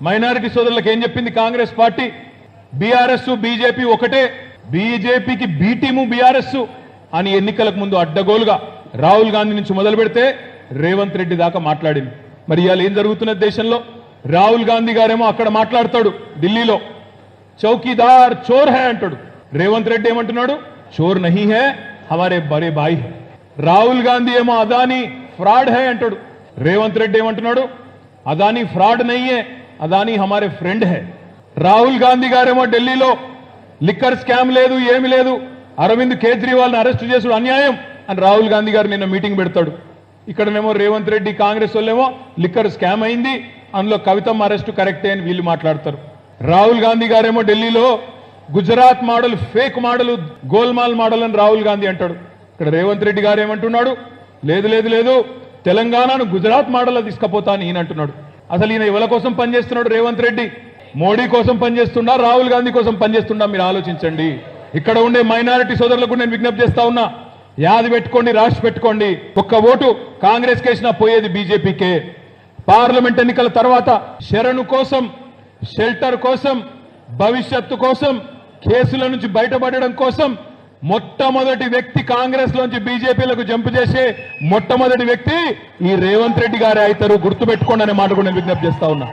Minority సోదరులకు ఏం చెప్పింది కాంగ్రెస్ పార్టీ? బీఆర్ఎస్ బీజేపీ ఒకటే, బీజేపీకి బి టీము బీఆర్ఎస్ అని ఎన్నికలకు ముందు అడ్డగోలుగా రాహుల్ గాంధీ నుంచి మొదలు పెడితే రేవంత్ రెడ్డి దాకా మాట్లాడింది. మరి ఇవాళ ఏం జరుగుతున్నది దేశంలో? రాహుల్ గాంధీ గారేమో అక్కడ మాట్లాడతాడు ఢిల్లీలో, చౌకీదార్ చోర్ హై అంటాడు. రేవంత్ రెడ్డి ఏమంటున్నాడు? చోర్ నహీ హై, హమారే బరే భాయ్ హై. రాహుల్ గాంధీ ఏమో అదానీ ఫ్రాడ్ హై అంటాడు. రేవంత్ రెడ్డి ఏమంటున్నాడు? అదానీ ఫ్రాడ్ నహీ హై, అదానీ హమారే ఫ్రెండ్ హై. రాహుల్ గాంధీ గారేమో ఢిల్లీలో లిక్కర్ స్కామ్ లేదు, ఏమి లేదు, అరవింద్ కేజ్రీవాల్ని అరెస్ట్ చేసుడు అన్యాయం అని రాహుల్ గాంధీ గారు నిన్న మీటింగ్ పెడతాడు. ఇక్కడనేమో రేవంత్ రెడ్డి కాంగ్రెస్ వాళ్ళేమో లిక్కర్ స్కామ్ అయింది, అందులో కవితమ్మ అరెస్టు కరెక్టే అని వీళ్ళు మాట్లాడతారు. రాహుల్ గాంధీ గారేమో ఢిల్లీలో Gujarat model, fake model, golmaal model అని రాహుల్ గాంధీ అంటాడు. ఇక్కడ రేవంత్ రెడ్డి గారు ఏమంటున్నాడు? లేదు లేదు లేదు, తెలంగాణను గుజరాత్ మోడల్ తీసుకుపోతా అని ఈయన అంటున్నాడు. అసలు ఈయన ఎవరి కోసం పనిచేస్తున్నాడు? రేవంత్ రెడ్డి మోడీ కోసం పనిచేస్తుండా, రాహుల్ గాంధీ కోసం పనిచేస్తుండా? మీరు ఆలోచించండి. ఇక్కడ ఉండే మైనారిటీ సోదరులకు నేను విజ్ఞప్తి చేస్తా ఉన్నా, యాది పెట్టుకోండి, రాసి పెట్టుకోండి. ఒక్క ఓటు కాంగ్రెస్ కేసినా పోయేది బీజేపీకే. పార్లమెంట్ ఎన్నికల తర్వాత శరణు కోసం, షెల్టర్ కోసం, భవిష్యత్తు కోసం, కేసుల నుంచి బయటపడడం కోసం మొట్టమొదటి వ్యక్తి కాంగ్రెస్ లోంచి బీజేపీలకు జంప్ చేసే మొట్టమొదటి వ్యక్తి ఈ రేవంత్ రెడ్డి గారే అవుతారు. గుర్తుపెట్టుకోండి అనే మాట కూడా నేను విజ్ఞప్తి చేస్తా ఉన్నా.